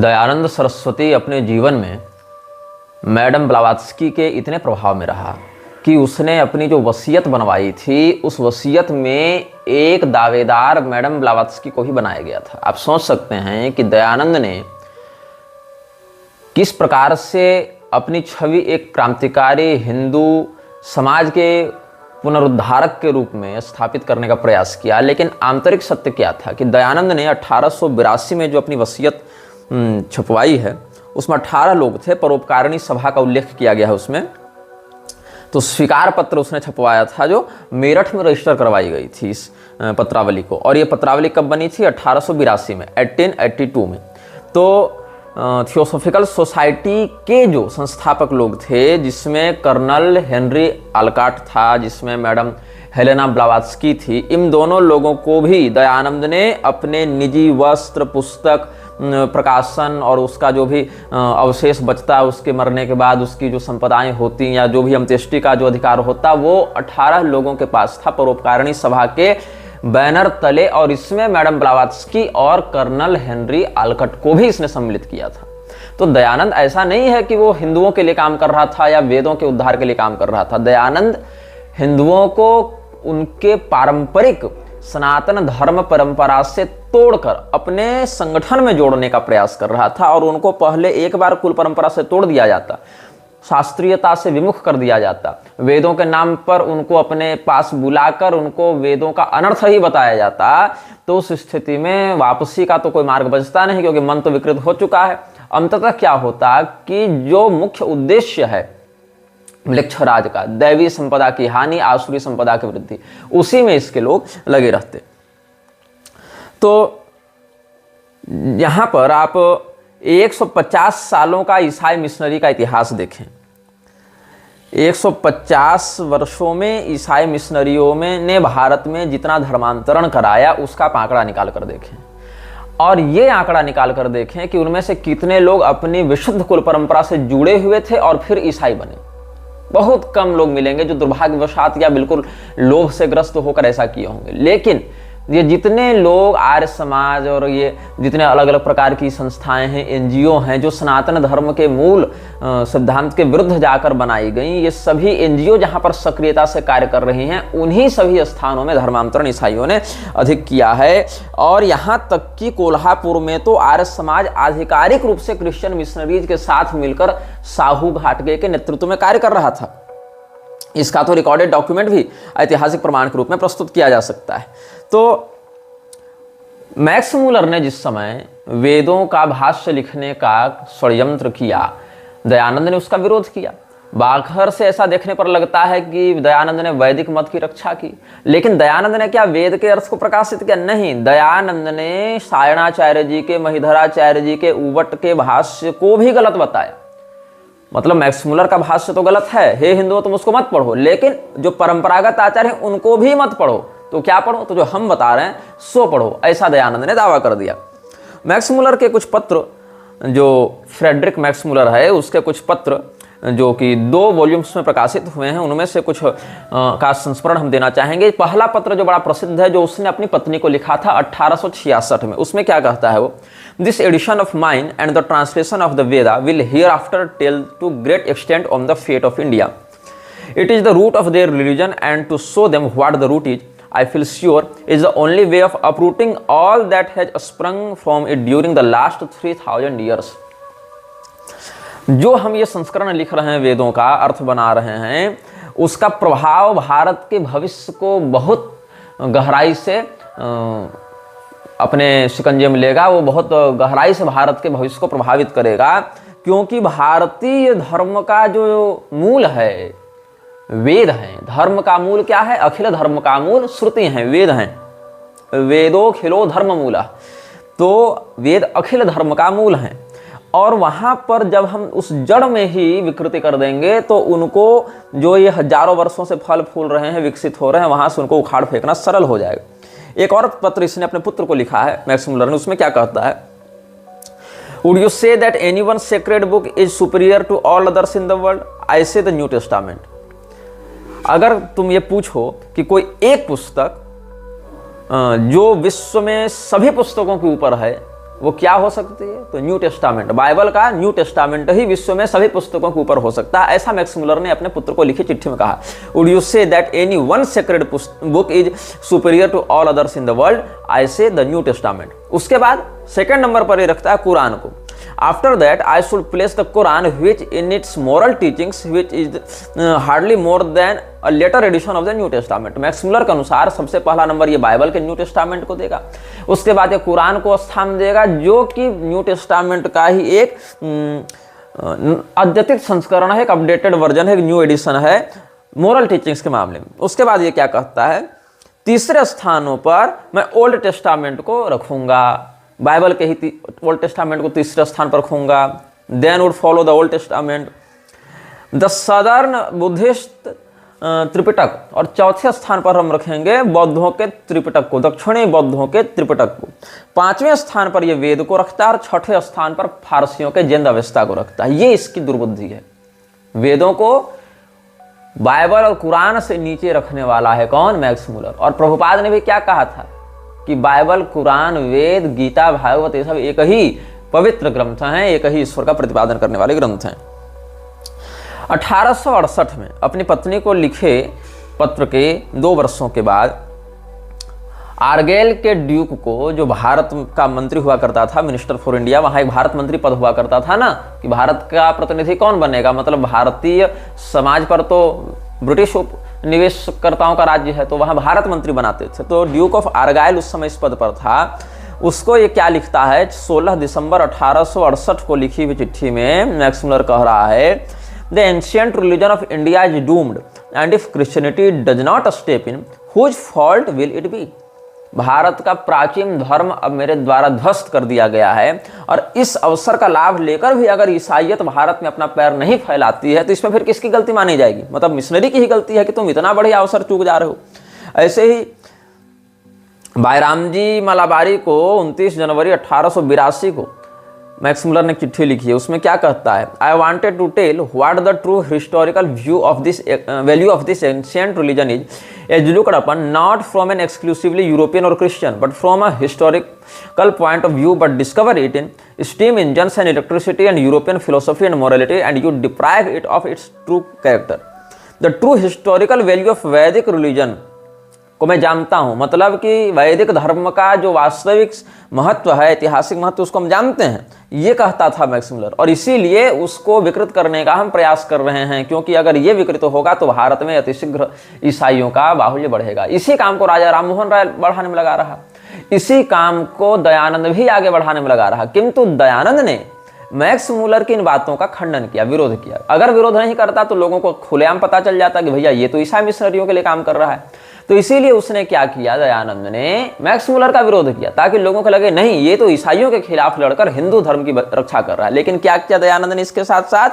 दयानंद सरस्वती अपने जीवन में मैडम ब्लावात्स्की के इतने प्रभाव में रहा कि उसने अपनी जो वसीयत बनवाई थी उस वसीयत में एक दावेदार मैडम ब्लावात्स्की को ही बनाया गया था। आप सोच सकते हैं कि दयानंद ने किस प्रकार से अपनी छवि एक क्रांतिकारी हिंदू समाज के पुनरुद्धारक के रूप में स्थापित करने का प्रयास किया। लेकिन आंतरिक सत्य क्या था कि दयानंद ने 1882 में जो अपनी वसीयत छपवाई है उसमें 18 लोग थे। परोपकारिणी सभा का उल्लेख किया गया है उसमें। तो स्वीकार पत्र उसने छपवाया था जो मेरठ में रजिस्टर करवाई गई थी इस पत्रावली को। और ये पत्रावली कब बनी थी? 1882 में, 1882 में। तो थियोसॉफिकल सोसाइटी के जो संस्थापक लोग थे, जिसमें कर्नल हेनरी आलकाट था, जिसमें मैडम हेलेना ब्लावात्स्की थी, इन दोनों लोगों को भी दयानंद ने अपने निजी वस्त्र, पुस्तक, प्रकाशन और उसका जो भी अवशेष बचता है उसके मरने के बाद उसकी जो संपदाएं होती या जो भी अंत्येष्टि का जो अधिकार होता वो 18 लोगों के पास था परोपकारिणी सभा के बैनर तले। और इसमें मैडम ब्लावात्स्की और कर्नल हेनरी आलकट को भी इसने सम्मिलित किया था। तो दयानंद ऐसा नहीं है कि वो हिंदुओं के लिए काम कर रहा था या वेदों के उद्धार के लिए काम कर रहा था। दयानंद हिंदुओं को उनके पारंपरिक सनातन धर्म परंपरा से तोड़कर अपने संगठन में जोड़ने का प्रयास कर रहा था। और उनको पहले एक बार कुल परंपरा से तोड़ दिया जाता, शास्त्रीयता से विमुख कर दिया जाता, वेदों के नाम पर उनको अपने पास बुलाकर उनको वेदों का अनर्थ ही बताया जाता, तो उस स्थिति में वापसी का तो कोई मार्ग बचता नहीं, क्योंकि मन तो विकृत हो चुका है। अंततः क्या होता कि जो मुख्य उद्देश्य है म्लेच्छराज का, दैवी संपदा की हानि, आसुरी संपदा की वृद्धि, उसी में इसके लोग लगे रहते। तो यहां पर आप 150 सालों का ईसाई मिशनरी का इतिहास देखें। 150 वर्षों में ईसाई मिशनरियों में ने भारत में जितना धर्मांतरण कराया उसका आंकड़ा निकाल कर देखें। और ये आंकड़ा निकाल कर देखें कि उनमें से कितने लोग अपनी विशुद्ध कुल परंपरा से जुड़े हुए थे और फिर ईसाई बने। बहुत कम लोग मिलेंगे जो दुर्भाग्यवशात या बिल्कुल लोभ से ग्रस्त होकर ऐसा किए होंगे। लेकिन ये जितने लोग आर्य समाज और ये जितने अलग अलग प्रकार की संस्थाएं हैं, एनजीओ हैं, जो सनातन धर्म के मूल सिद्धांत के विरुद्ध जाकर बनाई गई, ये सभी एनजीओ जहां पर सक्रियता से कार्य कर रही हैं, उन्हीं सभी स्थानों में धर्मांतरण ईसाइयों ने अधिक किया है। और यहाँ तक कि कोल्हापुर में तो आर्य समाज आधिकारिक रूप से क्रिश्चियन मिशनरीज के साथ मिलकर साहू घाटगे के नेतृत्व में कार्य कर रहा था। इसका तो रिकॉर्डेड डॉक्यूमेंट भी ऐतिहासिक प्रमाण के रूप में प्रस्तुत किया जा सकता है। तो मैक्स मूलर ने जिस समय वेदों का भाष्य लिखने का षड्यंत्र किया, दयानंद ने उसका विरोध किया। बाखर से ऐसा देखने पर लगता है कि दयानंद ने वैदिक मत की रक्षा की, लेकिन दयानंद ने क्या वेद के अर्थ को प्रकाशित किया? नहीं, दयानंद ने सायणाचार्य जी के, महिधराचार्य जी के, उवट के भाष्य को भी गलत बताया। मतलब मैक्स मूलर का भाष्य तो गलत है, हे हिंदुओं तुम उसको मत पढ़ो, लेकिन जो परंपरागत आचार्य हैं उनको भी मत पढ़ो। तो क्या पढ़ो? तो जो हम बता रहे हैं सो पढ़ो, ऐसा दयानंद ने दावा कर दिया। मैक्स मूलर के कुछ पत्र, जो फ्रेडरिक मैक्स मूलर है उसके कुछ पत्र जो कि 2 वॉल्यूम्स में प्रकाशित हुए हैं, उनमें से कुछ का संस्मरण हम देना चाहेंगे। पहला पत्र जो बड़ा प्रसिद्ध है, जो उसने अपनी पत्नी को लिखा था 1866 में, उसमें क्या कहता है वो? This edition of mine and the translation of the Veda will hereafter tell to great extent on the fate of India. It is the root of their religion, and to show them what the root is, I feel sure, is the only way of uprooting all that has sprung from it during the last 3000 years. जो हम ये संस्करण लिख रहे हैं, वेदों का अर्थ बना रहे हैं, उसका प्रभाव भारत के भविष्य को बहुत गहराई से अपने शिकंजे में लेगा। वो बहुत गहराई से भारत के भविष्य को प्रभावित करेगा, क्योंकि भारतीय धर्म का जो मूल है वेद हैं। धर्म का मूल क्या है? अखिल धर्म का मूल श्रुति हैं, वेद हैं। वेदो खिलो धर्म मूला, तो वेद अखिल धर्म का मूल हैं। और वहां पर जब हम उस जड़ में ही विकृति कर देंगे तो उनको, जो ये हजारों वर्षों से फल फूल रहे हैं, विकसित हो रहे हैं, वहां से उनको उखाड़ फेंकना सरल हो जाएगा। एक और पत्र इसने अपने पुत्र को लिखा है मैक्स मूलर ने, उसमें क्या कहता है? Would you say that anyone's sacred book is superior to all others in the world? I say the New Testament. अगर तुम ये पूछो कि कोई एक पुस्तक जो विश्व में सभी पुस्तकों के ऊपर है, वो क्या हो सकती है? तो न्यू टेस्टामेंट, बाइबल का न्यू टेस्टामेंट ही विश्व में सभी पुस्तकों के ऊपर हो सकता है, ऐसा मैक्स मुलर ने अपने पुत्र को लिखी चिट्ठी में कहा। Would you say that any one sacred book is superior to all others in the world? I say the New testament. उसके बाद सेकंड नंबर पर ये रखता है कुरान को। After that I should place the Quran which in its moral teachings which is hardly more than a later edition of the New Testament. Max Muller के अनुसार सबसे पहला नंबर ये बाइबल के न्यू टेस्टामेंट को देगा, उसके बाद ये कुरान को स्थान देगा जो कि न्यू टेस्टामेंट का ही एक अद्यतित संस्करण है, एक अपडेटेड वर्जन है, एक न्यू एडिशन है मोरल टीचिंग्स के मामले में। उसके बाद ये क्या कहता है, तीसरे स्थानों पर मैं ओल्ड टेस्टामेंट को रखूंगा, बाइबल के ही ओल्ड टेस्टामेंट को तीसरे स्थान पर रखूंगा। Then would follow the Old Testament, the Southern Buddhist Tripitaka, और चौथे स्थान पर हम रखेंगे बौद्धों के त्रिपिटक को, दक्षिणी बौद्धों के त्रिपिटक को। पांचवें स्थान पर यह वेद को रखता है और छठे स्थान पर फारसियों के जैन अवस्था को रखता है। ये इसकी दुर्बुद्धि है। वेदों को बाइबल और कुरान से नीचे रखने वाला है कौन? Max Muller. और प्रभुपाद ने भी क्या कहा था कि बाइबल, कुरान, वेद, गीता, भागवत ये सब एक ही पवित्र ग्रंथ हैं, एक ही ईश्वर का प्रतिपादन करने वाले ग्रंथ हैं। 1868 में अपनी पत्नी को लिखे पत्र के 2 वर्षों के बाद आर्गेल के ड्यूक को, जो भारत का मंत्री हुआ करता था, मिनिस्टर फॉर इंडिया, वहां एक भारत मंत्री पद हुआ करता था ना, कि भारत का प्रतिनिधि कौन बनेगा, मतलब भारतीय समाज पर तो ब्रिटिश निवेशकर्ताओं का राज्य है, तो वहां भारत मंत्री बनाते थे। तो ड्यूक ऑफ आर्गाइल उस समय इस पद पर था। उसको ये क्या लिखता है, 16 दिसंबर 1868 को लिखी हुई चिट्ठी में मैक्स मुलर कह रहा है, the ancient religion of India is doomed and if Christianity does not step in, whose fault will it be? Bharat का प्राचीन धर्म अब मेरे द्वारा ध्वस्त कर दिया गया है, और इस अवसर का लाभ लेकर भी अगर ईसाइयत भारत में अपना पैर नहीं फैलाती है तो इसमें फिर किसकी गलती मानी जाएगी? मतलब मिशनरी की ही गलती है कि तुम इतना बढ़िया अवसर चूक जा रहे हो। ऐसे ही बायरामजी मलाबारी को 29 जनवरी 1882 को मैक्स मुलर ने चिट्ठी लिखी है। उसमें क्या कहता है, I wanted to tell what the true historical view of this value of this ancient religion is as looked upon not from an exclusively European और Christian but from a historical point of view, but discover it in steam engines and electricity and European philosophy and morality and you deprive it of its true character. The true historical value of Vedic religion को मैं जानता हूं, मतलब कि वैदिक धर्म का जो वास्तविक महत्व है, ऐतिहासिक महत्व, उसको हम जानते हैं, ये कहता था मैक्स मुलर। और इसीलिए उसको विकृत करने का हम प्रयास कर रहे हैं, क्योंकि अगर ये विकृत होगा तो भारत में अतिशीघ्र ईसाइयों का बाहुल्य बढ़ेगा। इसी काम को राजा राम मोहन राय बढ़ाने में लगा रहा, इसी काम को दयानंद भी आगे बढ़ाने में लगा रहा, किंतु दयानंद ने मैक्स मुलर की इन बातों का खंडन किया, विरोध किया। अगर विरोध नहीं करता तो लोगों को खुलेआम पता चल जाता कि भैया ये तो ईसाई मिशनरियों के लिए काम कर रहा है। तो इसीलिए उसने क्या किया, दयानंद ने मैक्स मुलर का विरोध किया, ताकि लोगों को लगे नहीं ये तो ईसाइयों के खिलाफ लड़कर हिंदू धर्म की रक्षा कर रहा है। लेकिन क्या किया दयानंद ने इसके साथ साथ?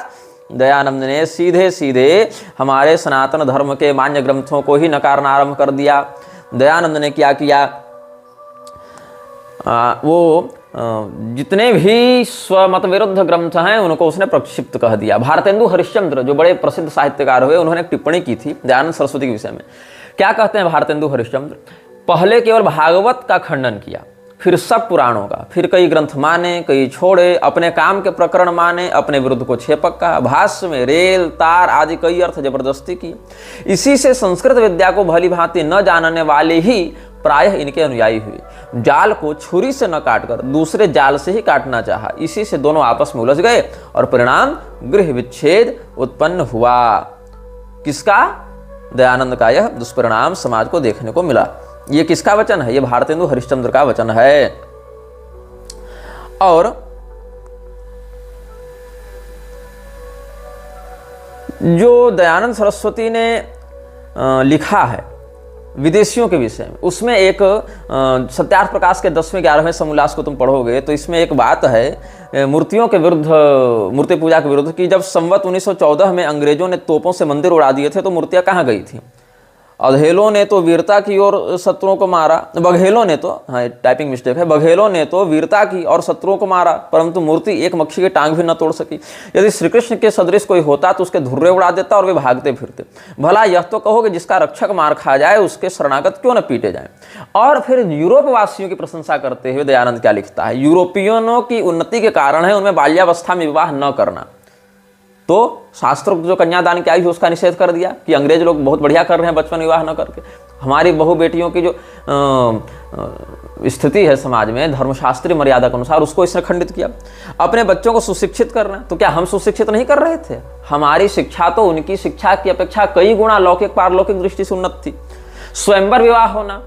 दयानंद ने सीधे सीधे हमारे सनातन धर्म के मान्य ग्रंथों को ही नकारना आरंभ कर दिया। दयानंद ने क्या किया, वो जितने भी स्वमत विरुद्ध ग्रंथ हैं उनको उसने प्रक्षिप्त कह दिया। भारतेंदु हरिश्चंद्र जो बड़े प्रसिद्ध साहित्यकार हुए, उन्होंने एक टिप्पणी की थी दयानंद सरस्वती के विषय में। क्या कहते हैं भारतेंदु हरिश्चंद्र, पहले केवल भागवत का खंडन किया, फिर सब पुराणों का, फिर कई ग्रंथ माने, कई छोड़े, अपने काम के प्रकरण माने, अपने विरुद्ध को छेपक कहा, भाष्य में रेल तार आदि कई अर्थ जबरदस्ती की। इसी से संस्कृत विद्या को भली भांति न जानने वाले ही प्रायः इनके अनुयायी हुए। जाल को छुरी से न काटकर दूसरे जाल से ही काटना चाहा, इसी से दोनों आपस में उलझ गए और परिणाम गृह विच्छेद उत्पन्न हुआ। किसका? दयानंद का यह दुष्परिणाम समाज को देखने को मिला। ये किसका वचन है? ये भारतेंदु हरिश्चंद्र का वचन है। और जो दयानंद सरस्वती ने लिखा है विदेशियों के विषय में, उसमें एक सत्यार्थ प्रकाश के 10वें 11वें समोल्लास को तुम पढ़ोगे तो इसमें एक बात है मूर्तियों के विरुद्ध, मूर्ति पूजा के विरुद्ध, कि जब संवत 1914 में अंग्रेजों ने तोपों से मंदिर उड़ा दिए थे तो मूर्तियां कहाँ गई थी? अधेलों ने तो वीरता की और शत्रुओं को मारा, बघेलों ने तो, हाँ टाइपिंग मिस्टेक है, बघेलों ने तो वीरता की और शत्रुओं को मारा, परंतु मूर्ति एक मक्खी की टांग भी न तोड़ सकी। यदि श्री कृष्ण के सदृश कोई होता तो उसके धुर्रे उड़ा देता और वे भागते फिरते। भला यह तो कहो कि जिसका रक्षक मार खा जाए उसके शरणागत क्यों न पीटे जाए। और फिर यूरोप वासियों की प्रशंसा करते हुए दयानंद क्या लिखता है, यूरोपियनों की उन्नति के कारण है उनमें बाल्यावस्था में विवाह न करना। तो शास्त्रों जो कन्यादान की आई है उसका निषेध कर दिया कि अंग्रेज लोग बहुत बढ़िया कर रहे हैं बचपन विवाह न करके। हमारी बहु बेटियों की जो स्थिति है समाज में धर्मशास्त्रीय मर्यादा के अनुसार, उसको इसने खंडित किया। अपने बच्चों को सुशिक्षित करना, तो क्या हम सुशिक्षित नहीं कर रहे थे? हमारी शिक्षा तो उनकी शिक्षा की अपेक्षा कई गुना लौकिक पारलौकिक दृष्टि से उन्नत थी। स्वयंवर विवाह होना,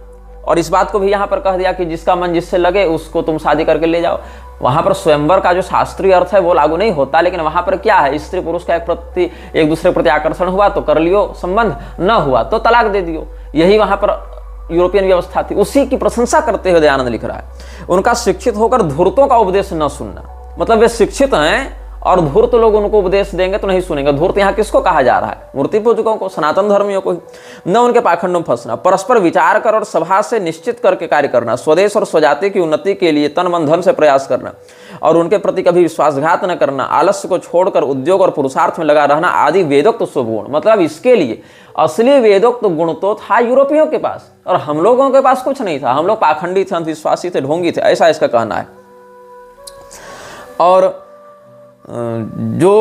और इस बात को भी यहाँ पर कह दिया कि जिसका मन जिससे लगे उसको तुम शादी करके ले जाओ। वहां पर स्वयंवर का जो शास्त्रीय अर्थ है वो लागू नहीं होता, लेकिन वहां पर क्या है, स्त्री पुरुष का एक दूसरे के प्रति आकर्षण हुआ तो कर लियो संबंध, न हुआ तो तलाक दे दियो। यही वहां पर यूरोपियन व्यवस्था थी। उसी की प्रशंसा करते हुए दयानंद लिख रहा है, उनका शिक्षित होकर धूर्तों का उपदेश न सुनना। मतलब वे शिक्षित हैं और धूर्त लोग उनको उपदेश देंगे तो नहीं सुनेंगे। धूर्त यहाँ किसको कहा जा रहा है? मूर्ति पूजकों को, सनातन धर्मियों को। न उनके पाखंडों में फंसना, परस्पर विचार कर और सभा से निश्चित करके कार्य करना, स्वदेश और स्वजाति की उन्नति के लिए तन मन धन से प्रयास करना और उनके प्रति कभी विश्वासघात न करना, आलस्य को छोड़कर उद्योग और पुरुषार्थ में लगा रहना आदि वेदोक्त शुभ गुण। मतलब इसके लिए असली वेदोक्त गुण तो था यूरोपियों के पास, और हम लोगों के पास कुछ नहीं था। हम लोग पाखंडी थे, अंधविश्वासी थे, ढोंगी थे, ऐसा इसका कहना है। और जो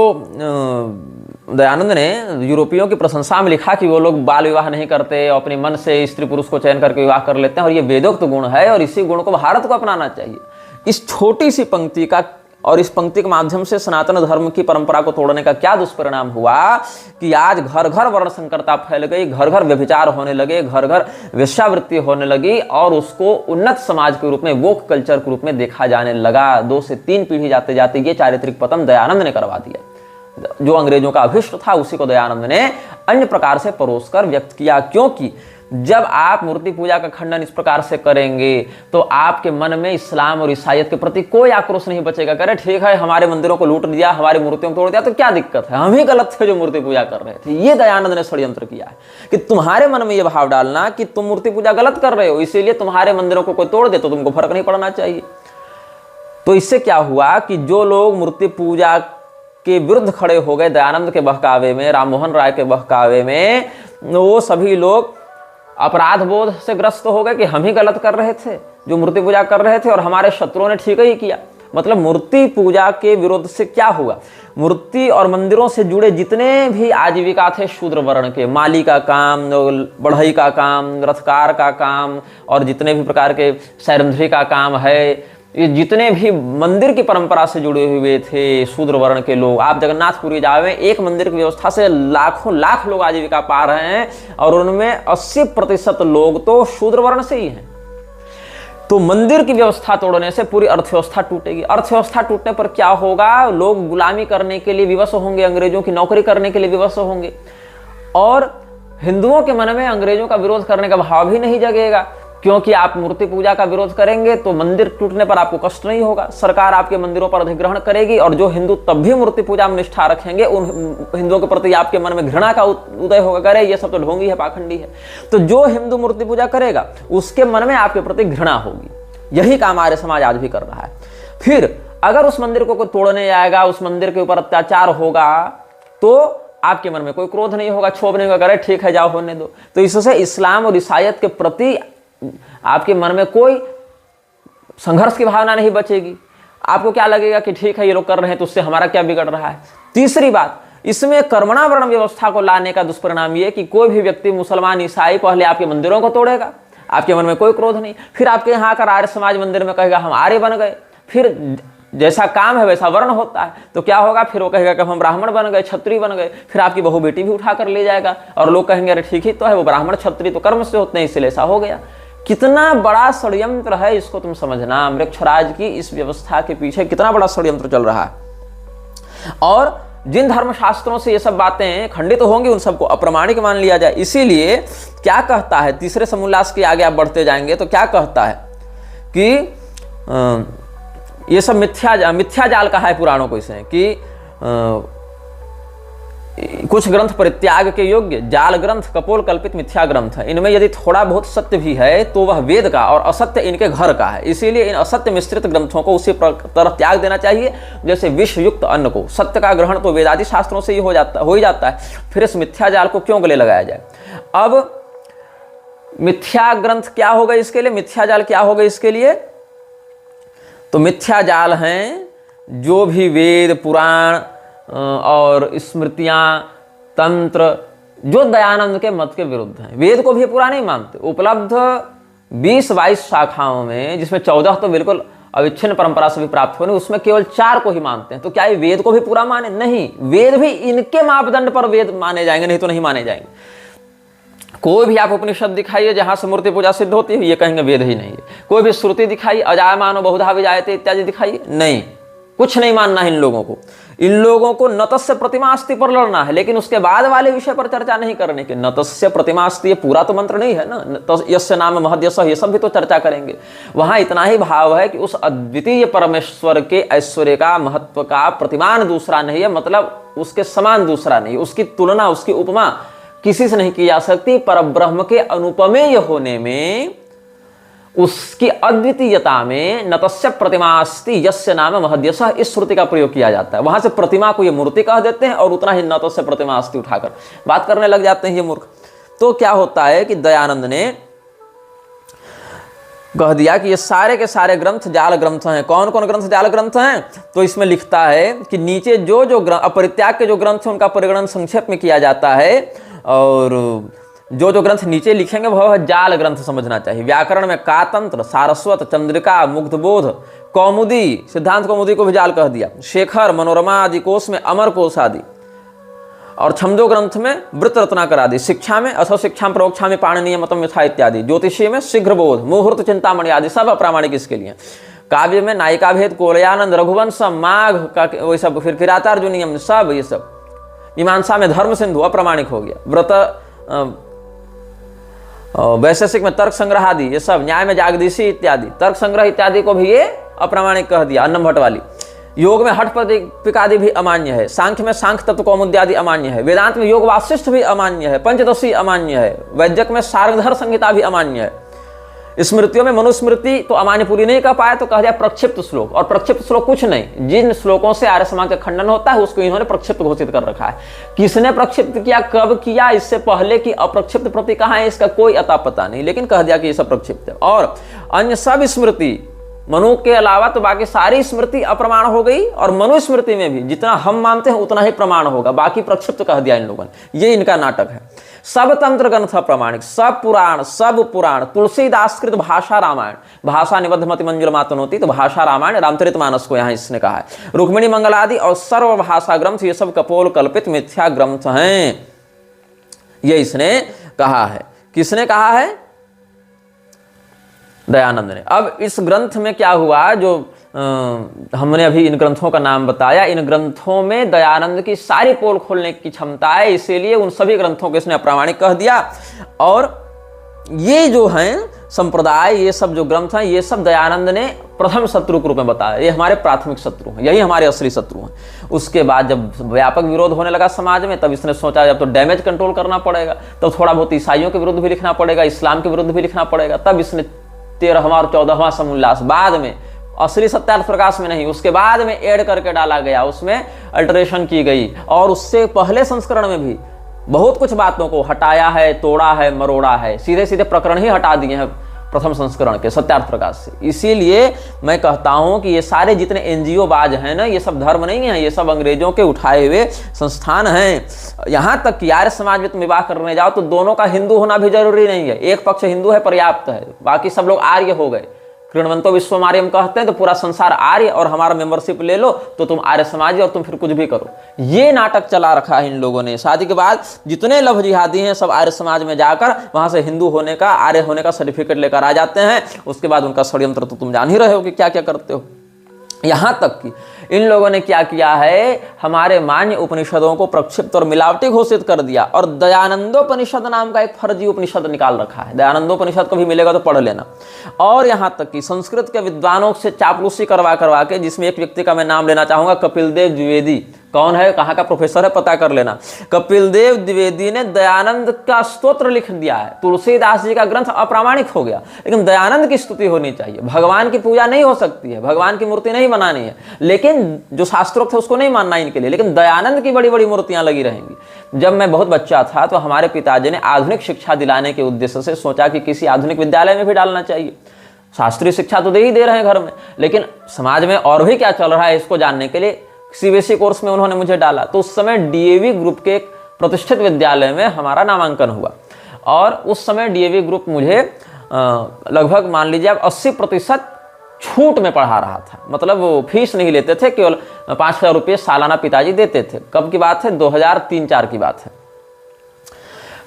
दयानंद ने यूरोपियों की प्रशंसा में लिखा कि वो लोग बाल विवाह नहीं करते, अपने मन से स्त्री पुरुष को चयन करके विवाह कर लेते हैं, और ये वेदोक्त गुण है और इसी गुण को भारत को अपनाना चाहिए। इस छोटी सी पंक्ति का और इस पंक्ति के माध्यम से सनातन धर्म की परंपरा को तोड़ने का क्या दुष्परिणाम हुआ कि आज घर घर वर्ण संकरता फैल गई, घर घर व्यभिचार होने लगे, घर घर वेश्यावृत्ति होने लगी, और उसको उन्नत समाज के रूप में, वोक कल्चर के रूप में देखा जाने लगा। 2 से 3 पीढ़ी जाते जाते ये चारित्रिक पतन दयानंद ने करवा दिया। जो अंग्रेजों का अभिष्ट था उसी को दयानंद ने अन्य प्रकार से परोसकर व्यक्त किया। क्योंकि जब आप मूर्ति पूजा का खंडन इस प्रकार से करेंगे तो आपके मन में इस्लाम और ईसाईयत के प्रति कोई आक्रोश नहीं बचेगा। करे ठीक है, हमारे मंदिरों को लूट दिया, हमारी मूर्तियों को तोड़ दिया, तो क्या दिक्कत है, हम ही गलत थे जो मूर्ति पूजा कर रहे थे। ये दयानंद ने षड्यंत्र किया है कि तुम्हारे मन में यह भाव डालना कि तुम मूर्ति पूजा गलत कर रहे हो, इसीलिए तुम्हारे मंदिरों को कोई तोड़ दे तो तुमको फर्क नहीं पड़ना चाहिए। तो इससे क्या हुआ कि जो लोग मूर्ति पूजा के विरुद्ध खड़े हो गए दयानंद के बहकावे में, राममोहन राय के बहकावे में, वो सभी लोग अपराध बोध से ग्रस्त हो गए कि हम ही गलत कर रहे थे जो मूर्ति पूजा कर रहे थे, और हमारे शत्रुओं ने ठीक ही किया। मतलब मूर्ति पूजा के विरोध से क्या हुआ, मूर्ति और मंदिरों से जुड़े जितने भी आजीविका थे शूद्र वर्ण के, माली का काम, बढ़ई का काम, रथकार का काम, और जितने भी प्रकार के सैरंध्री का काम है, ये जितने भी मंदिर की परंपरा से जुड़े हुए थे शूद्र वर्ण के लोग, आप जगन्नाथपुरी जावे, एक मंदिर की व्यवस्था से लाखों लाख लोग आजीविका पा रहे हैं, और उनमें 80% लोग तो शूद्र वर्ण से ही हैं। तो मंदिर की व्यवस्था तोड़ने से पूरी अर्थव्यवस्था टूटेगी। अर्थव्यवस्था टूटने पर क्या होगा, लोग गुलामी करने के लिए विवश होंगे, अंग्रेजों की नौकरी करने के लिए विवश होंगे, और हिंदुओं के मन में अंग्रेजों का विरोध करने का भाव भी नहीं जगेगा। क्योंकि आप मूर्ति पूजा का विरोध करेंगे तो मंदिर टूटने पर आपको कष्ट नहीं होगा, सरकार आपके मंदिरों पर अधिग्रहण करेगी, और जो हिंदू तब भी मूर्ति पूजा में निष्ठा रखेंगे उन हिंदुओं के प्रति आपके मन में घृणा का उदय होगा, करे ये सब तो ढोंगी है, पाखंडी है। तो जो हिंदू मूर्ति पूजा करेगा उसके मन में आपके प्रति घृणा होगी। यही काम आर्य समाज आज भी कर रहा है। फिर अगर उस मंदिर को कोई तोड़ने आएगा, उस मंदिर के ऊपर अत्याचार होगा, तो आपके मन में कोई क्रोध नहीं होगा, क्षोभ नहीं होगा, करे ठीक है जाओ होने दो। तो इससे इस्लाम और ईसाईयत के प्रति आपके मन में कोई संघर्ष की भावना नहीं बचेगी। आपको क्या लगेगा कि ठीक है ये लोग कर रहे हैं तो उससे हमारा क्या बिगड़ रहा है। तीसरी बात, इसमें कर्मणा वर्ण व्यवस्था को लाने का दुष्परिणाम ये कि कोई भी व्यक्ति मुसलमान ईसाई पहले आपके मंदिरों को तोड़ेगा, आपके मन में कोई क्रोध नहीं, फिर आपके यहाँ आकर आर्य समाज मंदिर में कहेगा हम आर्य बन गए, फिर जैसा काम है वैसा वर्ण होता है, तो क्या होगा, फिर वो कहेगा कि हम ब्राह्मण बन गए, क्षत्रिय बन गए, फिर आपकी बहु बेटी भी उठा कर ले जाएगा, और लोग कहेंगे अरे ठीक ही तो है, वो ब्राह्मण क्षत्रिय तो कर्म से होते हैं इसलिए ऐसा हो गया। कितना बड़ा षड्यंत्र है इसको तुम समझना, वृक्षराज की इस व्यवस्था के पीछे कितना बड़ा षड्यंत्र चल रहा है। और जिन धर्मशास्त्रों से ये सब बातें खंडित तो होंगी उन सबको अप्रमाणिक मान लिया जाए। इसीलिए क्या कहता है, तीसरे समोल्लास के आगे आप बढ़ते जाएंगे तो क्या कहता है कि ये सब मिथ्या जाल कहा है पुराणों को, इसे कि कुछ ग्रंथ परित्याग के योग्य जाल ग्रंथ, कपोल कल्पित मिथ्या ग्रंथ है। इनमें यदि थोड़ा बहुत सत्य भी है तो वह वेद का, और असत्य इनके घर का है। इसीलिए इन असत्य मिश्रित ग्रंथों को उसी तरह त्याग देना चाहिए जैसे विष युक्त अन्न को। सत्य का ग्रहण तो वेदादि शास्त्रों से ही हो ही जाता है, फिर इस मिथ्या जाल को क्यों गले लगाया जाए। अब मिथ्या ग्रंथ क्या होगा इसके लिए, मिथ्या जाल क्या होगा इसके लिए, तो मिथ्या जाल हैं जो भी वेद पुराण और स्मृतियां, तंत्र, जो दयानंद के मत के विरुद्ध हैं। वेद को भी पूरा नहीं मानते। उपलब्ध 20-22 शाखाओं में, जिसमें 14 तो बिल्कुल अविच्छिन्न परंपरा से भी प्राप्त होने, उसमें केवल 4 को ही मानते हैं। तो क्या ये वेद को भी पूरा माने? नहीं, वेद भी इनके मापदंड पर वेद माने जाएंगे, नहीं तो नहीं माने जाएंगे। कोई भी आप उपनिषद दिखाइए जहां से मूर्ति पूजा सिद्ध होती है, ये कहेंगे वेद ही नहीं है। कोई भी श्रुति दिखाइए, अजायमानो बहुधा विजायते इत्यादि दिखाइए, नहीं, कुछ नहीं मानना है इन लोगों को। इन लोगों को नतस्य प्रतिमास्ति पर लड़ना है, लेकिन उसके बाद वाले विषय पर चर्चा नहीं करने की। नतस्य प्रतिमास्ति ये पूरा तो मंत्र नहीं है ना, यस्य नाम महद्यस, ये सब भी तो चर्चा करेंगे। वहां इतना ही भाव है कि उस अद्वितीय परमेश्वर के ऐश्वर्य का, महत्व का प्रतिमान दूसरा नहीं है, मतलब उसके समान दूसरा नहीं, उसकी तुलना, उसकी उपमा किसी से नहीं की जा सकती। परब्रह्म के अनुपमेय होने में, उसकी अद्वितीयता में नतस्य प्रतिमास्ति यस्य नाम महद्यस, इस श्रुति का प्रयोग किया जाता है। वहां से प्रतिमा को ये मूर्ति कह देते हैं और उतना ही नतस्य प्रतिमास्ति उठाकर बात करने लग जाते हैं ये मूर्ख। तो क्या होता है कि दयानंद ने कह दिया कि ये सारे के सारे ग्रंथ जाल ग्रंथ हैं। कौन कौन ग्रंथ जाल ग्रंथ हैं? तो इसमें लिखता है कि नीचे जो जो अपरित्याग के जो ग्रंथ हैं उनका परिगणन संक्षेप में किया जाता है, और जो जो ग्रंथ नीचे लिखेंगे वह जाल ग्रंथ समझना चाहिए। व्याकरण में कातंत्र, सारस्वत, चंद्रिका, मुग्धबोध, कौमुदी, सिद्धांत कौमुदी को भी जाल कह दिया, शेखर, मनोरमा आदि कोश में अमर कोश आदि, और छंदो ग्रंथ में वृत्त रत्नाकर आदि, शिक्षा में अथो शिक्षा प्रोक्षा में पाणिनीय मतम यथा इत्यादि, ज्योतिषी में शीघ्र बोध, मुहूर्त चिंतामणि आदि सब अप्रामाणिक इसके लिए। काव्य में नायिका भेद, कोलयानंद, रघुवंश, माघ का वही सब, फिर किरातार्जुनियम सब, ये सब। मीमांसा में धर्म सिंधु अप्रामाणिक हो गया। व्रत वैशेषिक में तर्क संग्रह आदि, ये सब। न्याय में जागदीशी इत्यादि, तर्क संग्रह इत्यादि को भी ये अप्रामाणिक कह दिया, अन्नम भट्ट वाली। योग में हठ प्रतिपिकादि भी अमान्य है। सांख्य में सांख्य तत्व कौमुदी आदि अमान्य है। वेदांत में योग वासिष्ठ भी अमान्य है। पंचदशी अमान्य है। वैद्यक में सारंगधर संहिता भी अमान्य है। स्मृतियों में मनुस्मृति तो अमान्य पूरी नहीं कर पाया, तो कह दिया प्रक्षिप्त श्लोक। और प्रक्षिप्त श्लोक कुछ नहीं, जिन श्लोकों से आर्य समाज का खंडन होता है उसको इन्होंने प्रक्षिप्त घोषित कर रखा है। किसने प्रक्षिप्त किया, कब किया, इससे पहले की अप्रक्षिप्त प्रति कहाँ है, इसका कोई अता पता नहीं, लेकिन कह दिया कि ये सब प्रक्षिप्त है। और अन्य सब स्मृति, मनु के अलावा तो बाकी सारी स्मृति अप्रमाण हो गई, और मनुस्मृति में भी जितना हम मानते हैं उतना ही प्रमाण होगा, बाकी प्रक्षिप्त कह दिया इन लोगों ने। ये इनका नाटक है। सब तंत्र ग्रंथ प्रमाणिक, सब पुराण, तुलसीदासकृत भाषा रामायण, भाषा निबद्ध मति मंजुल मातनोती, तो भाषा रामायण, रामचरितमानस को यहाँ इसने कहा है। रुक्मिणी मंगल आदि और सर्व भाषा ग्रंथ ये सब कपोल कल्पित मिथ्या ग्रंथ हैं, ये इसने कहा है। किसने कहा है? दयानंद ने। अब इस ग्रंथ में क्या हुआ, जो हमने अभी इन ग्रंथों का नाम बताया, इन ग्रंथों में दयानंद की सारी पोल खोलने की क्षमता है, इसीलिए उन सभी ग्रंथों को इसने अप्रामाणिक कह दिया। और ये जो हैं संप्रदाय, ये सब जो ग्रंथ हैं, ये सब दयानंद ने प्रथम शत्रु के रूप में बताया। ये हमारे प्राथमिक शत्रु हैं, यही हमारे असली शत्रु हैं। उसके बाद जब व्यापक विरोध होने लगा समाज में, तब इसने सोचा जब तो डैमेज कंट्रोल करना पड़ेगा, तो थोड़ा बहुत ईसाइयों के विरुद्ध भी लिखना पड़ेगा, इस्लाम के विरुद्ध भी लिखना पड़ेगा। तब इसने 13वां और 14वां समोल्लास, बाद में असली सत्यार्थ प्रकाश में नहीं, उसके बाद में ऐड करके डाला गया, उसमें अल्टरेशन की गई। और उससे पहले संस्करण में भी बहुत कुछ बातों को हटाया है, तोड़ा है, मरोड़ा है, सीधे सीधे प्रकरण ही हटा दिए हैं प्रथम संस्करण के सत्यार्थ प्रकाश से। इसीलिए मैं कहता हूं कि ये सारे जितने एनजीओ बाज हैं ना, ये सब धर्म नहीं है, ये सब अंग्रेजों के उठाए हुए संस्थान हैं। यहां तक कि आर्य समाज में तुम विवाह करने जाओ तो दोनों का हिंदू होना भी जरूरी नहीं है, एक पक्ष हिंदू है पर्याप्त है, बाकी सब लोग आर्य हो गए। कृणवंतो विश्वमार्यम कहते हैं, तो पूरा संसार आर्य, और हमारा मेंबरशिप ले लो तो तुम आर्य समाजी, और तुम फिर कुछ भी करो। ये नाटक चला रखा है इन लोगों ने। शादी के बाद जितने लव जिहादी हैं सब आर्य समाज में जाकर वहां से हिंदू होने का, आर्य होने का सर्टिफिकेट लेकर आ जाते हैं। उसके बाद उनका षड्यंत्र तो तुम जान ही रहे हो कि क्या क्या करते हो। यहां तक कि इन लोगों ने क्या किया है, हमारे मान्य उपनिषदों को प्रक्षिप्त और मिलावटी घोषित कर दिया, और दयानंदोपनिषद नाम का एक फर्जी उपनिषद निकाल रखा है। दयानंदोपनिषद को भी मिलेगा तो पढ़ लेना। और यहां तक कि संस्कृत के विद्वानों से चापलूसी करवा के, जिसमें एक व्यक्ति का मैं नाम लेना चाहूंगा, कपिल देव द्विवेदी, कौन है, कहाँ का प्रोफेसर है, पता कर लेना। कपिल देव द्विवेदी ने दयानंद का स्तोत्र लिख दिया है। तुलसीदास जी का ग्रंथ अप्रामाणिक हो गया, लेकिन दयानंद की स्तुति होनी चाहिए। भगवान की पूजा नहीं हो सकती है, भगवान की मूर्ति नहीं बनानी है, लेकिन जो शास्त्रोक्त है उसको नहीं मानना इनके लिए, लेकिन दयानंद की बड़ी बड़ी मूर्तियां लगी रहेंगी। जब मैं बहुत बच्चा था तो हमारे पिताजी ने आधुनिक शिक्षा दिलाने के उद्देश्य से सोचा कि किसी आधुनिक विद्यालय में भी डालना चाहिए। शास्त्रीय शिक्षा तो दे ही दे रहे हैं घर में, लेकिन समाज में और भी क्या चल रहा है इसको जानने के लिए सीबीएसई कोर्स में उन्होंने मुझे डाला। तो उस समय डीएवी ग्रुप के एक प्रतिष्ठित विद्यालय में हमारा नामांकन हुआ, और उस समय डीएवी ग्रुप मुझे लगभग मान लीजिए आप 80% छूट में पढ़ा रहा था। मतलब वो फीस नहीं लेते थे, केवल 5,000 रुपये सालाना पिताजी देते थे। कब की बात है, 2003-4 की बात है।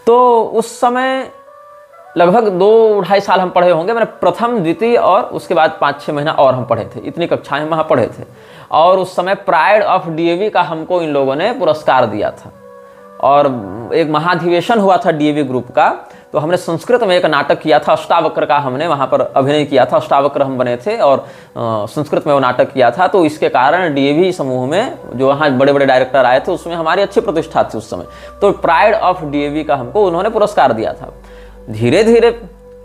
तो उस समय लगभग 2-2.5 साल हम पढ़े होंगे। मैंने प्रथम, द्वितीय और उसके बाद 5-6 महीना और हम पढ़े थे, इतनी कक्षाएं हम वहाँ पढ़े थे। और उस समय प्राइड ऑफ डीएवी का हमको इन लोगों ने पुरस्कार दिया था, और एक महाधिवेशन हुआ था डीएवी ग्रुप का। तो हमने संस्कृत में एक नाटक किया था, अष्टावक्र का हमने वहाँ पर अभिनय किया था, अष्टावक्र हम बने थे, और संस्कृत में वो नाटक किया था। तो इसके कारण डीएवी समूह में जो वहाँ बड़े बड़े डायरेक्टर आए थे उसमें हमारी अच्छी प्रतिष्ठा थी उस समय। तो प्राइड ऑफ डीएवी का हमको उन्होंने पुरस्कार दिया था। धीरे धीरे,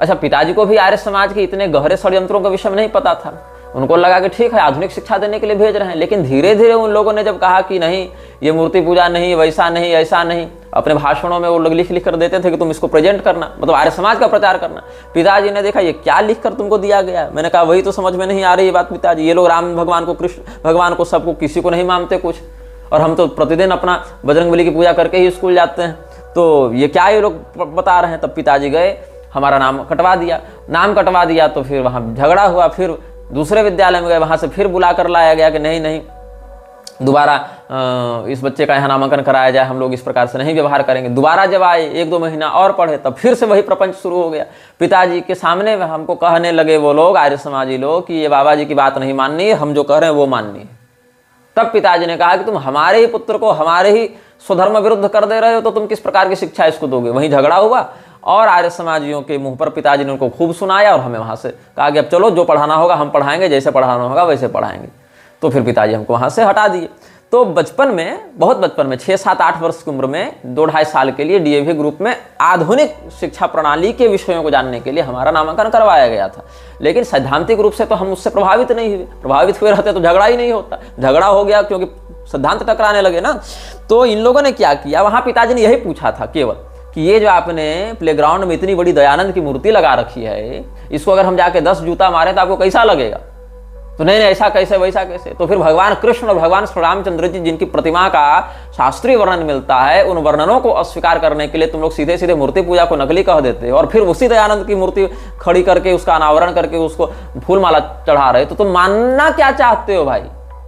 अच्छा, पिताजी को भी आर्य समाज के इतने गहरे षड्यंत्रों के विषय में नहीं पता था। उनको लगा कि ठीक है आधुनिक शिक्षा देने के लिए भेज रहे हैं, लेकिन धीरे धीरे उन लोगों ने जब कहा कि नहीं, ये मूर्ति पूजा नहीं, वैसा नहीं, ऐसा नहीं, अपने भाषणों में वो लोग लिख लिख कर देते थे कि तुम इसको प्रेजेंट करना, मतलब आर्य समाज का प्रचार करना। पिताजी ने देखा ये क्या लिख कर तुमको दिया गया। मैंने कहा वही तो समझ में नहीं आ रही ये बात पिताजी, ये लोग राम भगवान को, कृष्ण भगवान को, सबको, किसी को नहीं मानते कुछ, और हम तो प्रतिदिन अपना बजरंगबली की पूजा करके ही स्कूल जाते हैं, तो ये क्या ये लोग बता रहे हैं। तब पिताजी गए, हमारा नाम कटवा दिया। तो फिर वहाँ झगड़ा हुआ, फिर दूसरे विद्यालय में गए, वहाँ से फिर बुला कर लाया गया कि नहीं नहीं, दोबारा इस बच्चे का यहाँ नामांकन कराया जाए, हम लोग इस प्रकार से नहीं व्यवहार करेंगे। दोबारा जब आए, 1-2 महीना और पढ़े, तब फिर से वही प्रपंच शुरू हो गया। पिताजी के सामने हमको कहने लगे वो लोग, आर्य समाजी लोग, कि ये बाबा जी की बात नहीं माननी है, हम जो कह रहे हैं वो माननी है। तब पिताजी ने कहा कि तुम हमारे ही पुत्र को हमारे ही स्वधर्म विरुद्ध कर दे रहे हो, तो तुम किस प्रकार की शिक्षा इसको दोगे। वहीं झगड़ा हुआ, और आर्य समाजियों के मुंह पर पिताजी ने उनको खूब सुनाया, और हमें वहाँ से कहा कि अब चलो जो पढ़ाना होगा हम पढ़ाएंगे, जैसे पढ़ाना होगा वैसे पढ़ाएंगे। तो फिर पिताजी हमको वहाँ से हटा दिए। तो बचपन में, बहुत बचपन में, 6-7-8 वर्ष की उम्र में 2-2.5 साल के लिए डीएवी ग्रुप में आधुनिक शिक्षा प्रणाली के विषयों को जानने के लिए हमारा नामांकन करवाया गया था। लेकिन सैद्धांतिक रूप से तो हम उससे प्रभावित नहीं हुए। प्रभावित हुए रहते तो झगड़ा ही नहीं होता। झगड़ा हो गया क्योंकि सिद्धांत टकराने लगे ना। तो इन लोगों ने क्या किया, वहाँ पिताजी ने यही पूछा था केवल कि ये जो आपने प्लेग्राउंड में इतनी बड़ी दयानंद की मूर्ति लगा रखी है, इसको अगर हम जाके 10 जूता मारे तो आपको कैसा लगेगा। तो नहीं, ऐसा कैसे, वैसा कैसे। तो फिर भगवान कृष्ण और भगवान श्री रामचंद्र जी जिनकी प्रतिमा का शास्त्रीय वर्णन मिलता है, उन वर्णनों को अस्वीकार करने के लिए तुम लोग सीधे सीधे मूर्ति पूजा को नकली कह देते हो, और फिर उसी दयानंद की मूर्ति खड़ी करके उसका अनावरण करके उसको फूल माला चढ़ा रहे। तो तुम मानना क्या चाहते हो भाई,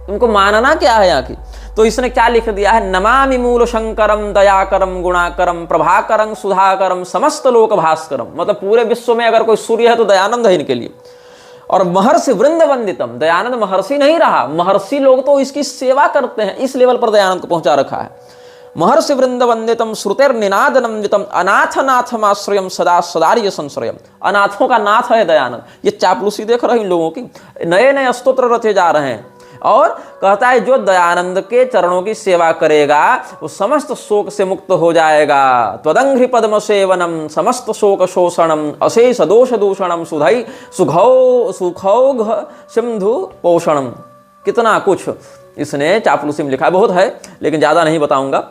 तुमको मानना क्या है यहाँ की। तो इसने क्या लिख दिया है, नमामि मूल शंकरम दयाकरम गुणाकरम प्रभाकरम सुधाकरम समस्त लोक भास्करम। मतलब पूरे विश्व में अगर कोई सूर्य है तो दयानंद है इनके लिए। और महर्षि वृंद वंदितम, दयानंद महर्षि नहीं रहा, महर्षि लोग तो इसकी सेवा करते हैं, इस लेवल पर दयानंद को पहुंचा रखा है। महर्षि वृंद वंदितम श्रुतिर निनाद नंदितम अनाथ नाथमाश्रयम सदा सदार्य संश्रयम। अनाथों का नाथ है दयानंद। ये चापलूसी देख रहे हैं इन लोगों की, नए नए स्तोत्र रचे जा रहे हैं। और कहता है जो दयानंद के चरणों की सेवा करेगा वो समस्त शोक से मुक्त हो जाएगा। त्वदंघ्रि पद्म सेवनम समस्त शोक शोषणम अशेष दोष दूषणम सुधई सुखौघ सिंधु पोषणम। कितना कुछ इसने चापलूसी में लिखा है, बहुत है लेकिन ज्यादा नहीं बताऊंगा।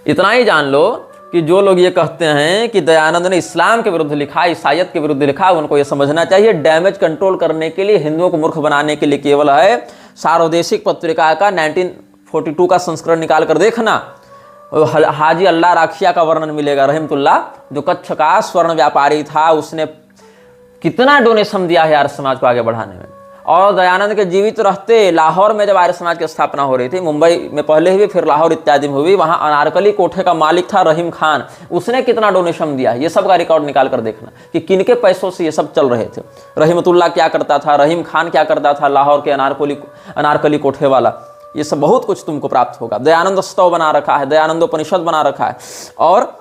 इतना ही जान लो कि जो लोग ये कहते हैं कि दयानंद ने इस्लाम के विरुद्ध लिखा, ईसाइयत के विरुद्ध लिखा, उनको ये समझना चाहिए डैमेज कंट्रोल करने के लिए, हिंदुओं को मूर्ख बनाने के लिए केवल है। सार्वदेशिक पत्रिका का 1942 का संस्करण निकाल कर देखना, हाजी अल्लाह राखिया का वर्णन मिलेगा रहमतुल्लाह, जो कच्छ का स्वर्ण व्यापारी था, उसने कितना डोनेशन दिया है आर्य समाज को आगे बढ़ाने में। और दयानंद के जीवित रहते लाहौर में जब आर्य समाज की स्थापना हो रही थी, मुंबई में पहले हुई फिर लाहौर इत्यादि में हुई, वहां अनारकली कोठे का मालिक था रहीम खान, उसने कितना डोनेशन दिया, ये सब का रिकॉर्ड निकाल कर देखना कि किनके पैसों से ये सब चल रहे थे। रहीमतुल्लाह क्या करता था, रहीम खान क्या करता था, लाहौर के अनारकली कोठे वाला, ये सब बहुत कुछ तुमको प्राप्त होगा। दयानंद स्तव बना रखा है, दयानंदोपनिषद बना रखा है। और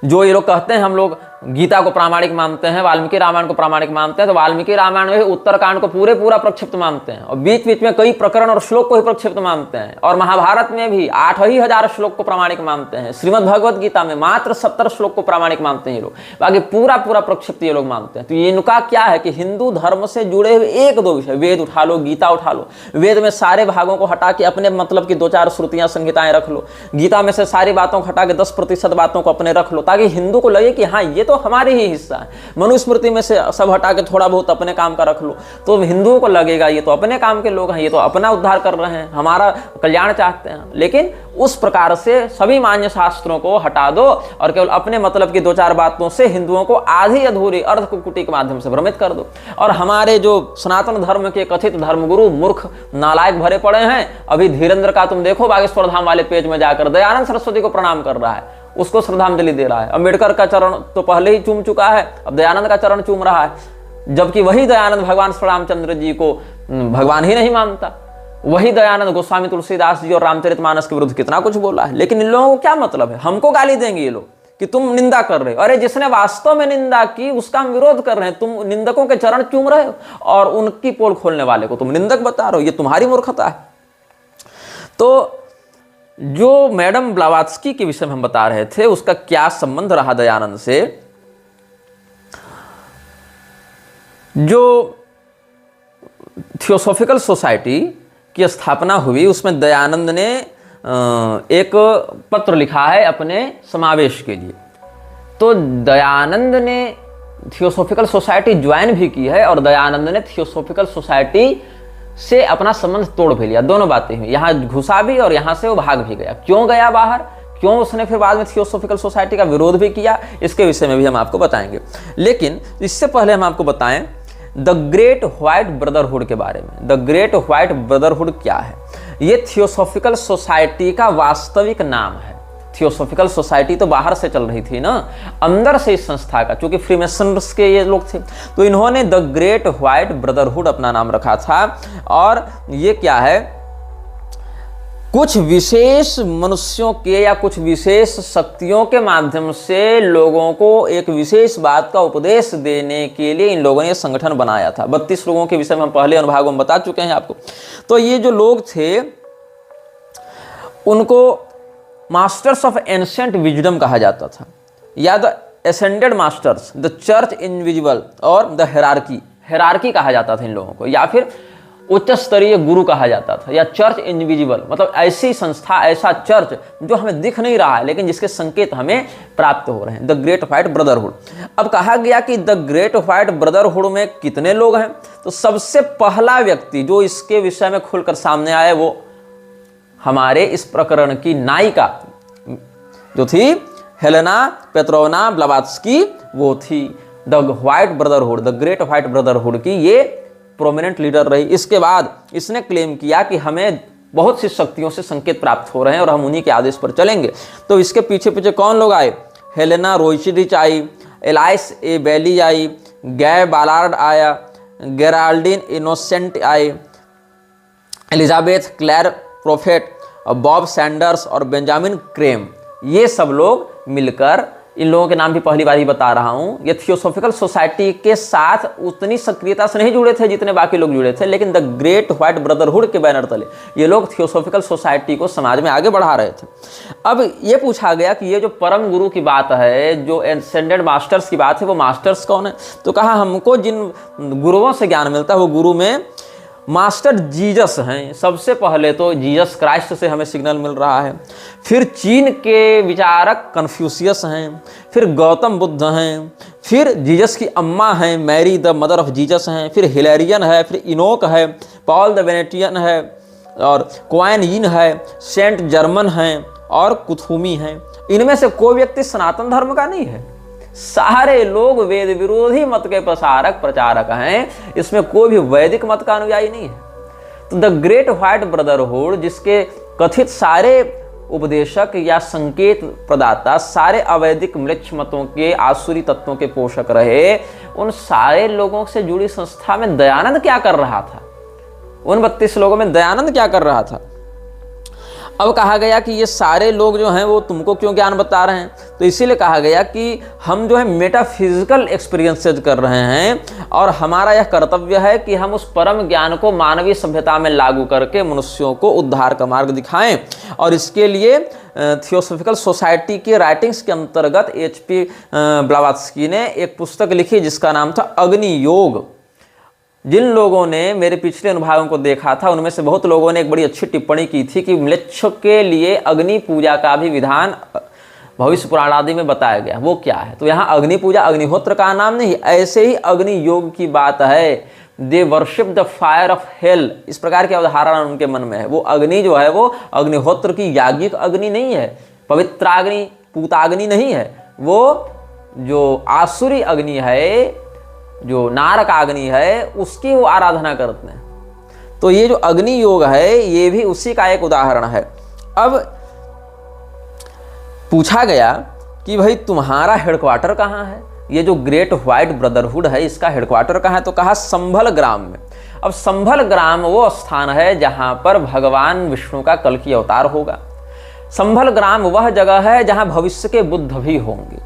जो ये लोग कहते हैं हम लोग गीता को प्रामाणिक मानते हैं, वाल्मीकि रामायण को प्रामाणिक मानते हैं, तो वाल्मीकि रामायण में उत्तरकांड को पूरा प्रक्षिप्त मानते हैं, और बीच बीच में कई प्रकरण और श्लोक को ही प्रक्षिप्त मानते हैं, और महाभारत में भी 8,000 श्लोक को प्रामाणिक मानते हैं, श्रीमद् भगवद गीता में मात्र 70 श्लोक को प्रामाणिक मानते हैं ये लोग, बाकी पूरा प्रक्षिप्त ये लोग मानते हैं। तो इनका क्या है कि हिंदू धर्म से जुड़े हुए एक दो विषय, वेद उठा लो, गीता उठा लो, वेद में सारे भागों को हटा के अपने मतलब की 2-4 श्रुतियां संहिताएं रख लो, गीता में से सारी बातों को हटा के 10% बातों को अपने रख लो, ताकि हिंदू को लगे कि हाँ ये तो हमारे ही हिस्सा है। मनुस्मृति में से सब हटा के थोड़ा बहुत अपने काम का रख लो, तो हिंदुओं को लगेगा ये तो अपने काम के लोग हैं, ये तो अपना उद्धार कर रहे हैं, हमारा कल्याण चाहते हैं। लेकिन उस प्रकार से सभी मान्य शास्त्रों को हटा दो और केवल अपने मतलब की 2-4 बातों से हिंदुओं को आधी अधूरी अर्धकुटी के माध्यम से भ्रमित कर दो। और हमारे जो सनातन धर्म के कथित धर्मगुरु मूर्ख नालायक भरे पड़े हैं। अभी धीरेन्द्र का तुम देखो बागेश्वर धाम वाले पेज में जाकर दयानंद सरस्वती को प्रणाम कर रहा है, उसको श्रद्धांजलि दे रहा है। अम्बेडकर का चरण तो पहले ही चूम चुका है, अब दयानंद का चरण चूम रहा है, जबकि वही दयानंद भगवान श्री रामचंद्र जी को भगवान ही नहीं मानता। वही दयानंद गोस्वामी तुलसीदास जी और रामचरितमानस के विरुद्ध कितना कुछ बोला है। लेकिन इन लोगों को क्या मतलब है, हमको गाली देंगे ये लोग कि तुम निंदा कर रहे हो। अरे जिसने वास्तव में निंदा की उसका हम विरोध कर रहे हैं, तुम निंदकों के चरण चूम रहे हो और उनकी पोल खोलने वाले को तुम निंदक बता रहे हो, ये तुम्हारी मूर्खता है। तो जो मैडम ब्लावात्स्की के विषय में हम बता रहे थे, उसका क्या संबंध रहा दयानंद से। जो थियोसॉफिकल सोसाइटी की स्थापना हुई उसमें दयानंद ने एक पत्र लिखा है अपने समावेश के लिए। तो दयानंद ने थियोसॉफिकल सोसाइटी ज्वाइन भी की है और दयानंद ने थियोसॉफिकल सोसाइटी से अपना संबंध तोड़ भी लिया। दोनों बातें हुई, यहाँ घुसा भी और यहाँ से वो भाग भी गया। क्यों गया बाहर, क्यों उसने फिर बाद में थियोसॉफिकल सोसाइटी का विरोध भी किया, इसके विषय में भी हम आपको बताएंगे। लेकिन इससे पहले हम आपको बताएं द ग्रेट व्हाइट ब्रदरहुड के बारे में। द ग्रेट व्हाइट ब्रदरहुड क्या है? ये थियोसॉफिकल सोसाइटी का वास्तविक नाम है। थियोसॉफिकल सोसाइटी तो बाहर से चल रही थी ना, अंदर से इस संस्था का, क्योंकि फ्रीमेसन्स के ये लोग थे, तो इन्होंने द ग्रेट व्हाइट ब्रदरहुड अपना नाम रखा था। और ये क्या है, कुछ विशेष मनुष्यों के या कुछ विशेष शक्तियों के माध्यम से लोगों को एक विशेष बात का उपदेश देने के लिए इन लोगों ने संगठन बनाया था। 32 लोगों के विषय में हम पहले अनुभागों में बता चुके हैं आपको। तो ये जो लोग थे उनको मास्टर्स ऑफ एंशिएंट विजडम कहा जाता था, या the ascended masters, the church invisible और द हेरार्की कहा जाता था इन लोगों को, या फिर उच्च स्तरीय गुरु कहा जाता था, या चर्च इनविजिबल, मतलब ऐसी संस्था, ऐसा चर्च जो हमें दिख नहीं रहा है लेकिन जिसके संकेत हमें प्राप्त हो रहे हैं। The great white brotherhood. अब कहा गया कि द ग्रेट व्हाइट ब्रदरहुड में कितने लोग हैं, तो सबसे पहला व्यक्ति जो इसके विषय में खुलकर सामने आया वो हमारे इस प्रकरण की नायिका जो थी हेलेना पेट्रोवना ब्लावात्स्की, वो थी the white brotherhood, the great white brotherhood की ये प्रोमिनेंट लीडर रही। इसके बाद इसने क्लेम किया कि हमें बहुत सी शक्तियों से संकेत प्राप्त हो रहे हैं और हम उन्हीं के आदेश पर चलेंगे। तो इसके पीछे पीछे कौन लोग आए? हेलेना रोइचिडिच आई, एलाइस ए बेली आई, गै बालार्ड आया, गेराल्डिन इनोसेंट आई, Elizabeth Clare Prophet, Bob Sanders और बेंजामिन क्रेम, ये सब लोग मिलकर, इन लोगों के नाम भी पहली बार ही बता रहा हूं, ये थियोसॉफिकल सोसाइटी के साथ उतनी सक्रियता से नहीं जुड़े थे जितने बाकी लोग जुड़े थे, लेकिन द ग्रेट व्हाइट ब्रदरहुड के बैनर तले ये लोग थियोसॉफिकल सोसाइटी को समाज में आगे बढ़ा रहे थे। अब ये पूछा गया कि ये जो परम गुरु की बात है, जो एसेंडेड मास्टर्स की बात है, वो मास्टर्स कौन है? तो कहा हमको जिन गुरुओं से ज्ञान मिलता है वो गुरु में मास्टर जीसस हैं। सबसे पहले तो जीसस क्राइस्ट से हमें सिग्नल मिल रहा है, फिर चीन के विचारक कन्फ्यूशियस हैं, फिर गौतम बुद्ध हैं, फिर जीसस की अम्मा हैं Mary the mother of Jesus हैं, फिर हिलेरियन है, फिर इनोक है, पॉल द वेनेटियन है और क्वाइन यीन है, सेंट जर्मन हैं और कुथुमी हैं। इनमें से कोई व्यक्ति सनातन धर्म का नहीं है, सारे लोग वेद विरोधी मत के प्रचारक हैं, इसमें कोई भी वैदिक मत का अनुयायी नहीं है। तो द ग्रेट व्हाइट ब्रदरहुड, जिसके कथित सारे उपदेशक या संकेत प्रदाता सारे अवैदिक म्लेच्छ मतों के आसुरी तत्वों के पोषक रहे, उन सारे लोगों से जुड़ी संस्था में दयानंद क्या कर रहा था? उन 32 लोगों में दयानंद क्या कर रहा था? अब कहा गया कि ये सारे लोग जो हैं वो तुमको क्यों ज्ञान बता रहे हैं, तो इसीलिए कहा गया कि हम जो है मेटाफिजिकल एक्सपीरियंसेस कर रहे हैं और हमारा यह कर्तव्य है कि हम उस परम ज्ञान को मानवीय सभ्यता में लागू करके मनुष्यों को उद्धार का मार्ग दिखाएं। और इसके लिए थियोसॉफिकल सोसाइटी की राइटिंग्स के अंतर्गत HP ब्लावात्स्की ने एक पुस्तक लिखी जिसका नाम था अग्नि योग। जिन लोगों ने मेरे पिछले अनुभागों को देखा था उनमें से बहुत लोगों ने एक बड़ी अच्छी टिप्पणी की थी कि म्लेच्छ के लिए अग्नि पूजा का भी विधान भविष्य पुराण आदि में बताया गया। वो क्या है, तो यहाँ अग्नि पूजा अग्निहोत्र का नाम नहीं, ऐसे ही अग्नि योग की बात है। They worship the fire of hell, इस प्रकार की अवधारणा उनके मन में है। वो अग्नि जो है वो अग्निहोत्र की याज्ञिक अग्नि नहीं है, पवित्राग्नि पूताग्नि नहीं है, वो जो आसुरी अग्नि है, जो नारक अग्नि है, उसकी वो आराधना करते हैं। तो ये जो अग्नि योग है ये भी उसी का एक उदाहरण है। अब पूछा गया कि भाई तुम्हारा हेडक्वार्टर कहाँ है, ये जो ग्रेट व्हाइट ब्रदरहुड है इसका हेडक्वार्टर कहाँ है, तो कहा संभल ग्राम में। अब संभल ग्राम वो स्थान है जहां पर भगवान विष्णु का कल की अवतार होगा। संभल ग्राम वह जगह है जहां भविष्य के बुद्ध भी होंगे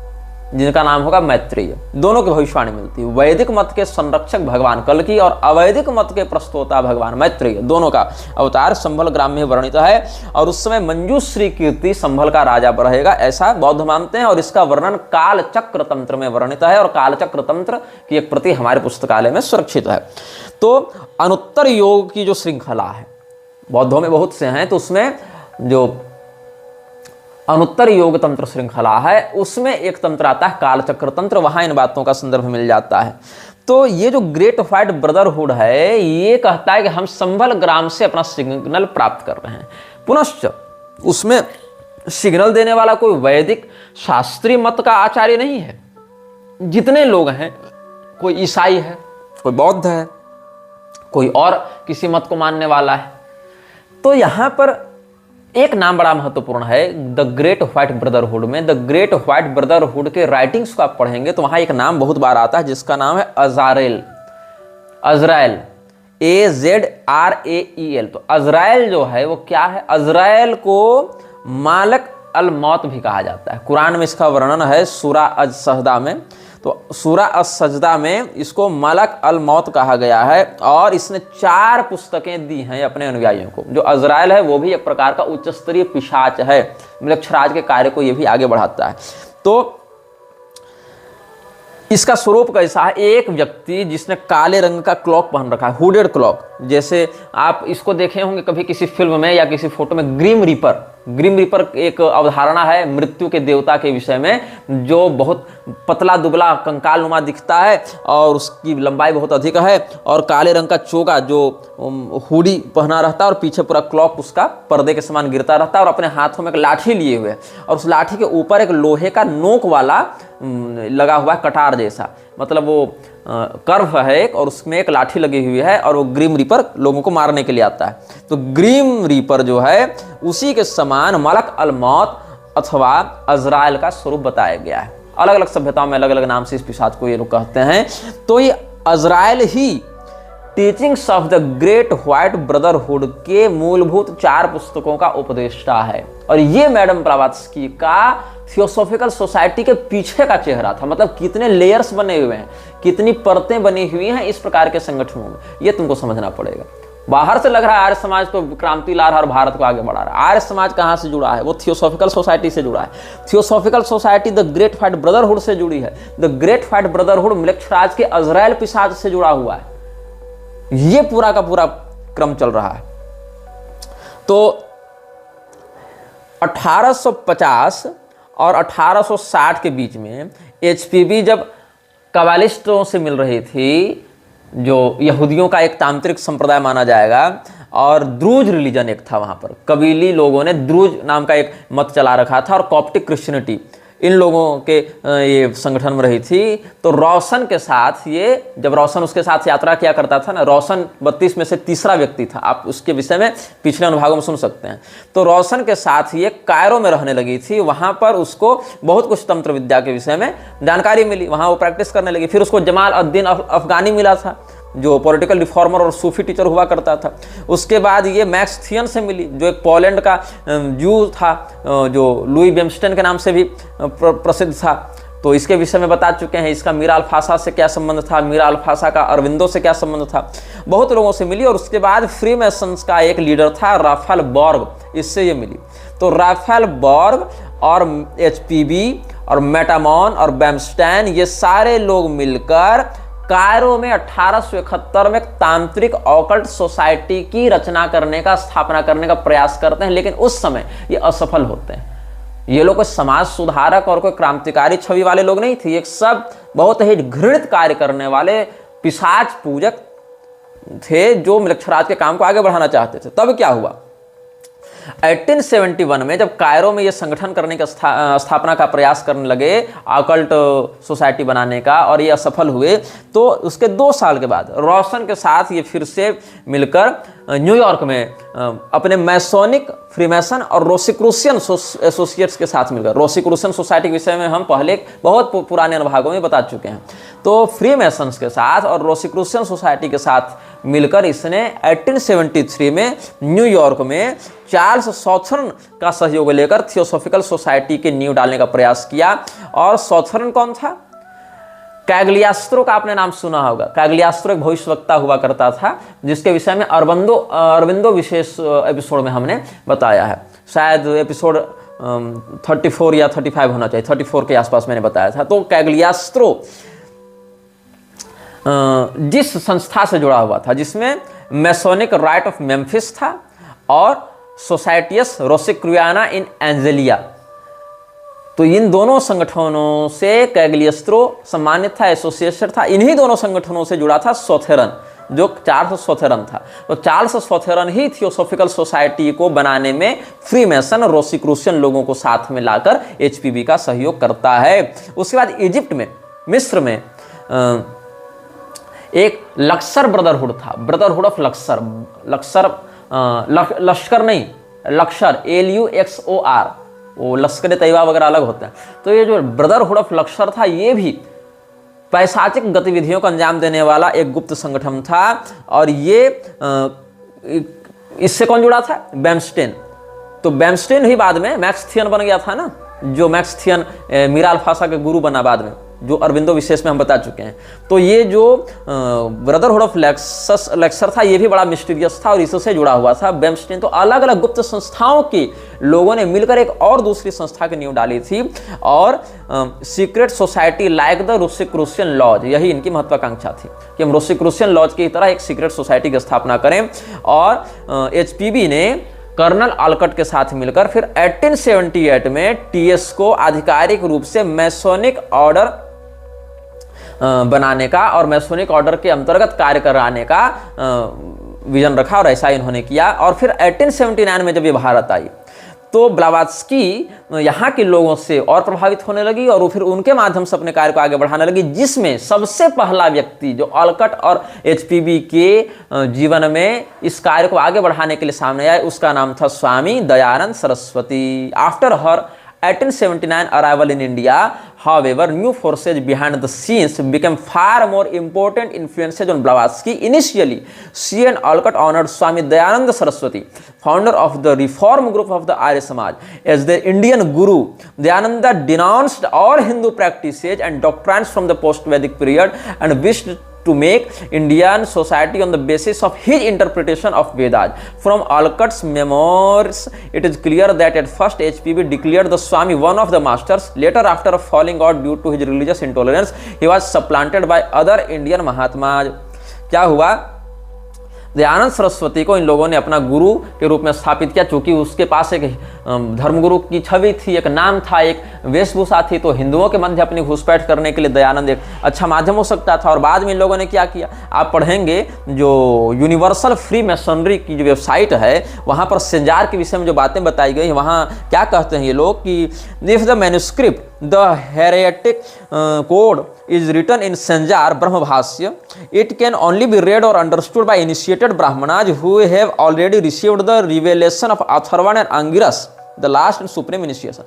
जिनका नाम होगा मैत्रेय। दोनों की भविष्यवाणी मिलती है, वैदिक मत के संरक्षक भगवान कल्कि और अवैदिक मत के प्रस्तोता भगवान मैत्रेय, दोनों का अवतार संभल ग्राम में वर्णित है। और उस समय मंजूश्री कीर्ति संभल का राजा रहेगा ऐसा बौद्ध मानते हैं। और इसका वर्णन कालचक्र तंत्र में वर्णित है और कालचक्र तंत्र की एक प्रति हमारे पुस्तकालय में सुरक्षित है। तो अनुत्तर योग की जो श्रृंखला है, बौद्धों में बहुत से हैं, तो उसमें जो अनुत्तर योग तंत्र श्रृंखला है उसमें एक तंत्र आता है कालचक्र तंत्र, वहां इन बातों का संदर्भ मिल जाता है। तो ये जो ग्रेट व्हाइट ब्रदरहुड है ये कहता है कि हम संभल ग्राम से अपना सिग्नल प्राप्त कर रहे हैं। पुनश्च उसमें सिग्नल देने वाला कोई वैदिक शास्त्रीय मत का आचार्य नहीं है। जितने लोग हैं, कोई ईसाई है, कोई बौद्ध है, कोई और किसी मत को मानने वाला है। तो यहां पर एक नाम बड़ा महत्वपूर्ण है द ग्रेट व्हाइट ब्रदरहुड में। द ग्रेट व्हाइट ब्रदरहुड के राइटिंग्स को आप पढ़ेंगे तो वहां एक नाम बहुत बार आता है जिसका नाम है अज़राएल। अज़राएल AZRAEL। तो अज़राएल जो है वो क्या है, अज़राएल को मालक अल मौत भी कहा जाता है। कुरान में इसका वर्णन है सूरा अज-सजदा में। तो सूरा अज-सजदा में इसको मलक अल मौत कहा गया है और इसने 4 पुस्तकें दी हैं अपने अनुयायियों को। जो अज़राएल है वो भी एक प्रकार का उच्च स्तरीय पिशाच है, मृक्षराज के कार्य को ये भी आगे बढ़ाता है। तो इसका स्वरूप कैसा है, एक व्यक्ति जिसने काले रंग का क्लॉक पहन रखा है, हुडेड क्लॉक, जैसे आप इसको देखे होंगे कभी किसी फिल्म में या किसी फोटो में। ग्रीम रीपर, ग्रीम रीपर एक अवधारणा है मृत्यु के देवता के विषय में, जो बहुत पतला दुबला कंकाल नुमा दिखता है और उसकी लंबाई बहुत अधिक है और काले रंग का चोगा जो हुडी पहना रहता है और पीछे पूरा क्लॉक उसका पर्दे के समान गिरता रहता है और अपने हाथों में एक लाठी लिए हुए और उस लाठी के ऊपर एक लोहे का नोक वाला लगा हुआ है, कटार जैसा, मतलब वो कर्व है एक, और उसमें एक लाठी लगी हुई है और वो ग्रीम रीपर लोगों को मारने के लिए आता है। तो ग्रीम रीपर जो है उसी के समान मलक अल मौत अथवा अज़राएल का स्वरूप बताया गया है। अलग अलग सभ्यताओं में अलग अलग नाम से इस पिशाच को ये लोग कहते हैं। तो ये अज़राएल ही teachings of the great white brotherhood के मूलभूत 4 पुस्तकों का उपदेष्टा है। और ये मैडम ब्लावात्स्की का थियोसॉफिकल सोसाइटी के पीछे का चेहरा था। मतलब कितने लेयर्स बने हुए हैं, कितनी परतें बनी हुई हैं इस प्रकार के संगठनों में, ये तुमको समझना पड़ेगा। बाहर से लग रहा है आर्य समाज तो क्रांति ला रहा है और भारत को आगे बढ़ा रहा है। आर्य समाज कहाँ से जुड़ा है, वो थियोसॉफिकल सोसाइटी से जुड़ा है। Theosophical society the great white brotherhood से जुड़ी है। द ग्रेट व्हाइट ब्रदरहुड मृक्षराज के अज़राएल पिशाच से जुड़ा हुआ है। ये पूरा का पूरा क्रम चल रहा है। तो 1850 और 1860 के बीच में HPB जब कबालिस्टों से मिल रही थी, जो यहूदियों का एक तांत्रिक संप्रदाय माना जाएगा, और द्रूज रिलीजन एक था वहाँ पर, कबीली लोगों ने द्रूज नाम का एक मत चला रखा था, और कॉप्टिक क्रिश्चियनिटी इन लोगों के ये संगठन में रही थी। तो रोशन के साथ ये, जब रोशन उसके साथ यात्रा किया करता था ना, रोशन 32 में से तीसरा व्यक्ति था, आप उसके विषय में पिछले अनुभागों में सुन सकते हैं। तो रोशन के साथ ये कायरो में रहने लगी थी, वहाँ पर उसको बहुत कुछ तंत्र विद्या के विषय में जानकारी मिली, वहाँ वो प्रैक्टिस करने लगी। फिर उसको जमाल अद-दीन अफगानी मिला था, जो पॉलिटिकल रिफॉर्मर और सूफी टीचर हुआ करता था। उसके बाद ये मैक्स थियन से मिली, जो एक पोलैंड का जू था, जो लुई बेम्स्टेन के नाम से भी प्रसिद्ध था। तो इसके विषय में बता चुके हैं। इसका मीरा अल्फासा से क्या संबंध था, मीरा अल्फासा का अरविंदो से क्या संबंध था, बहुत लोगों से मिली। और उसके बाद फ्री मैसन्स का एक लीडर था राफेल बॉर्ग, इससे ये मिली। तो राफेल बॉर्ग और HPB और मेटामॉन और बेम्स्टेन, ये सारे लोग मिलकर कायरो में 1871 में तांत्रिक ऑकल्ट सोसाइटी की रचना करने का, स्थापना करने का प्रयास करते हैं, लेकिन उस समय ये असफल होते हैं। ये लोग कोई समाज सुधारक और कोई क्रांतिकारी छवि वाले लोग नहीं थे। एक सब बहुत ही घृणित कार्य करने वाले पिशाच पूजक थे, जो मिलक्षराज के काम को आगे बढ़ाना चाहते थे। तब क्या हुआ, 1871 में जब कायरो में ये संगठन करने का स्थापना का प्रयास करने लगे, ऑकल्ट सोसाइटी बनाने का, और ये असफल हुए, तो उसके 2 साल के बाद रोशन के साथ ये फिर से मिलकर न्यूयॉर्क में अपने मैसोनिक, फ्रीमेसन और रोसिक्रूसियन एसोसिएट्स के साथ मिलकर, रोसिक्रूसियन सोसाइटी के विषय में हम पहले बहुत पुराने अनुभागों में बता चुके हैं। तो फ्रीमेसन्स के साथ और रोसिक्रूसियन सोसाइटी के साथ मिलकर इसने 1873 में न्यूयॉर्क में चार्ल्स सॉथर्न का सहयोग लेकर थियोसॉफिकल सोसाइटी की नींव डालने का प्रयास किया। और सॉथर्न कौन था? कैग्लियास्त्रो का आपने नाम सुना होगा। कैग्लियास्त्रो एक भविष्यवक्ता हुआ करता था, जिसके विषय में अरविंदो विशेष एपिसोड में हमने बताया है। शायद एपिसोड 34 या 35 होना चाहिए, 34 के आसपास मैंने बताया था। तो कैग्लियास्त्रो जिस संस्था से जुड़ा हुआ था, जिसमें मैसोनिक राइट ऑफ मेम्फिस था और सोसाइटियस रोसिक्रुयाना इन एंजेलिया, तो इन दोनों संगठनों से कैग्लियास्त्रो सम्मानित था, एसोसिएटेड था। इन्हीं दोनों संगठनों से जुड़ा था सोथेरन, जो चार्ल्स सोथेरन था। तो चार्ल्स सोथेरन ही थियोसॉफिकल सोसाइटी को बनाने में फ्रीमेसन और रोसिक्रूसियन लोगों को साथ में लाकर HPB का सहयोग करता है। उसके बाद इजिप्ट में, मिस्र में एक लक्सर ब्रदरहुड था, ब्रदरहुड ऑफ लक्सर, लश्कर नहीं, लक्सर, LUXOR, वो लश्कर तैयबा वगैरह अलग होते हैं। तो ये जो ब्रदरहुड ऑफ लक्सर था, ये भी पैशाचिक गतिविधियों को अंजाम देने वाला एक गुप्त संगठन था। और ये इससे कौन जुड़ा था? बेम्स्टेन। तो बेम्स्टेन ही बाद में मैक्स थियन बन गया था ना, जो मैक्स थियन मीरा अल्फासा के गुरु बना बाद में, जो अरविंदो विशेष में हम बता चुके हैं। तो ये जो ब्रदरहुड ऑफ लेक्सर था, ये भी बड़ा मिस्टीरियस था और इससे जुड़ा हुआ था बेम्स्टेन। तो अलग अलग गुप्त संस्थाओं के लोगों ने मिलकर एक और दूसरी संस्था की नींव डाली थी, और secret society like the Rosicrucian lodge, यही इनकी महत्वाकांक्षा थी कि हम रोसिक्रूसियन लॉज की तरह एक सीक्रेट सोसाइटी की स्थापना करें। और HPB ने कर्नल ऑलकट के साथ मिलकर फिर 1878 में TS को आधिकारिक रूप से मैसोनिक ऑर्डर बनाने का और मैसोनिक ऑर्डर के अंतर्गत कार्य कराने का विजन रखा, और ऐसा इन्होंने किया। और फिर 1879 में जब ये भारत आई, तो ब्लावात्स्की यहाँ के लोगों से और प्रभावित होने लगी, और वो फिर उनके माध्यम से अपने कार्य को आगे बढ़ाने लगी, जिसमें सबसे पहला व्यक्ति जो ऑलकट और HPB के जीवन में इस कार्य को आगे बढ़ाने के लिए सामने आए, उसका नाम था Swami Dayanand Saraswati. After her 1879 arrival in India, however, new forces behind the scenes became far more important influences on Blavatsky. Initially, she and Olcott honored Swami Dayananda Saraswati, founder of the reform group of the Arya Samaj, as their Indian guru. Dayananda denounced all Hindu practices and doctrines from the post-Vedic period and wished to make Indian society on the basis of his interpretation of Vedas. From Olcott's memoirs, it is clear that at first HPB declared the Swami one of the masters. Later, after falling out due to his religious intolerance, he was supplanted by other Indian Mahatmas. क्या हुआ? दयानंद सरस्वती को इन लोगों ने अपना गुरु के रूप में स्थापित किया, चूंकि उसके पास एक धर्मगुरु की छवि थी, एक नाम था, एक वेशभूषा थी। तो हिंदुओं के मध्य अपनी घुसपैठ करने के लिए दयानंद एक अच्छा माध्यम हो सकता था। और बाद में इन लोगों ने क्या किया, आप पढ़ेंगे, जो यूनिवर्सल फ्री मैसनरी की जो वेबसाइट है, वहाँ पर सेंजार के विषय में जो बातें बताई गई, वहाँ क्या कहते हैं ये लोग कि if the manuscript the heretic code is written in Sanjar Brahmabhasya, it can only be read or understood by initiated Brahmanas who have already received the revelation of Atharvana and Angiras. The last and supreme initiation.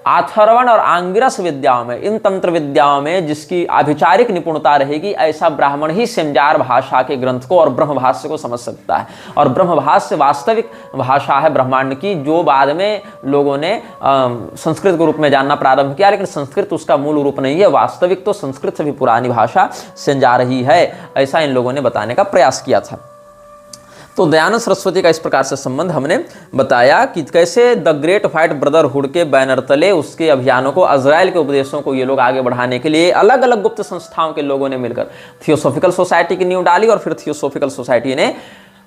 Atharvana और आंगिरस विद्याओं में, इन तंत्र विद्याओं में जिसकी आभिचारिक निपुणता रहेगी, ऐसा ब्राह्मण ही सिमजार भाषा के ग्रंथ को और ब्रह्मभाष्य को समझ सकता है। और ब्रह्मभाष्य वास्तविक भाषा है ब्रह्मांड की, जो बाद में लोगों ने संस्कृत के रूप में जानना प्रारंभ किया, लेकिन संस्कृत उसका मूल रूप नहीं है। वास्तविक तो संस्कृत से भी पुरानी भाषा सिमजार ही है, ऐसा इन लोगों ने बताने का प्रयास किया था। तो दयानंद सरस्वती का इस प्रकार से संबंध हमने बताया कि कैसे द ग्रेट व्हाइट ब्रदरहुड के बैनर तले उसके अभियानों को, अजराइल के उपदेशों को ये लोग आगे बढ़ाने के लिए अलग अलग गुप्त संस्थाओं के लोगों ने मिलकर थियोसॉफिकल सोसाइटी की नींव डाली, और फिर थियोसॉफिकल सोसाइटी ने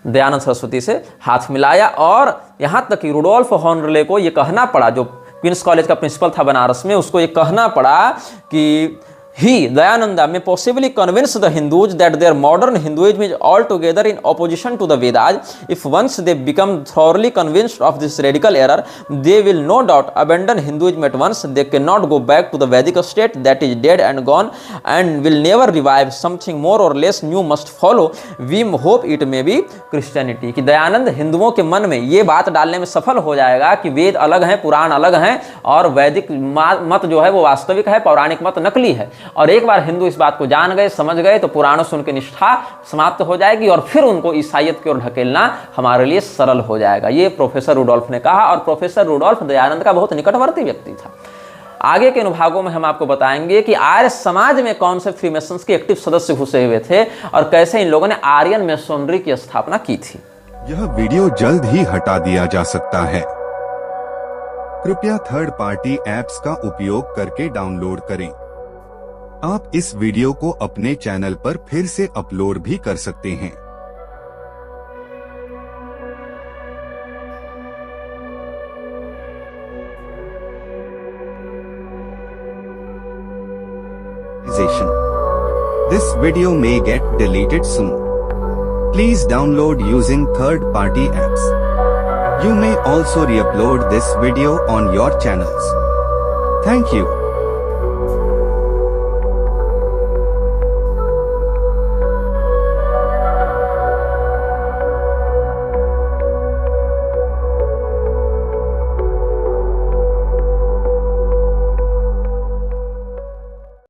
दयानंद सरस्वती से हाथ मिलाया। और यहाँ तक कि रुडोल्फ हॉर्नले को ये कहना पड़ा, जो क्वींस कॉलेज का प्रिंसिपल था बनारस में, उसको ये कहना पड़ा कि He, Dayananda, may possibly convince the Hindus that their modern Hinduism is altogether in opposition to the Vedas. If once they become thoroughly convinced of this radical error, they will no doubt abandon Hinduism at once. They cannot go back to the Vedic state that is dead and gone and will never revive. Something more or less new must follow. We hope it may be Christianity. कि दयानंद हिंदुओं के मन में ये बात डालने में सफल हो जाएगा कि वेद अलग हैं, पुराण अलग हैं, और वैदिक मत जो है वो वास्तविक है, पौराणिक मत नकली है। और एक बार हिंदू इस बात को जान गए, समझ गए, तो पुराणों से उनकी निष्ठा समाप्त हो जाएगी और फिर उनको ईसाइयत की ओर ढकेलना हमारे लिए सरल हो जाएगा। ये प्रोफेसर रुडोल्फ ने कहा, और प्रोफेसर रुडोल्फ दयानंद का बहुत निकटवर्ती व्यक्ति था। आगे के अनुभागों में हम आपको बताएंगे कि आर्य समाज में कौन से फ्रीमेसन्स के एक्टिव सदस्य घुसे हुए थे और कैसे इन लोगों ने आर्यन मेसोनरी की स्थापना की थी। यह वीडियो जल्द ही हटा दिया जा सकता है। कृपया थर्ड पार्टी ऐप्स का उपयोग करके डाउनलोड करें। आप इस वीडियो को अपने चैनल पर फिर से अपलोड भी कर सकते हैं। This video may get deleted soon. Please download using third-party apps. You may also re-upload this video on your channels. Thank you.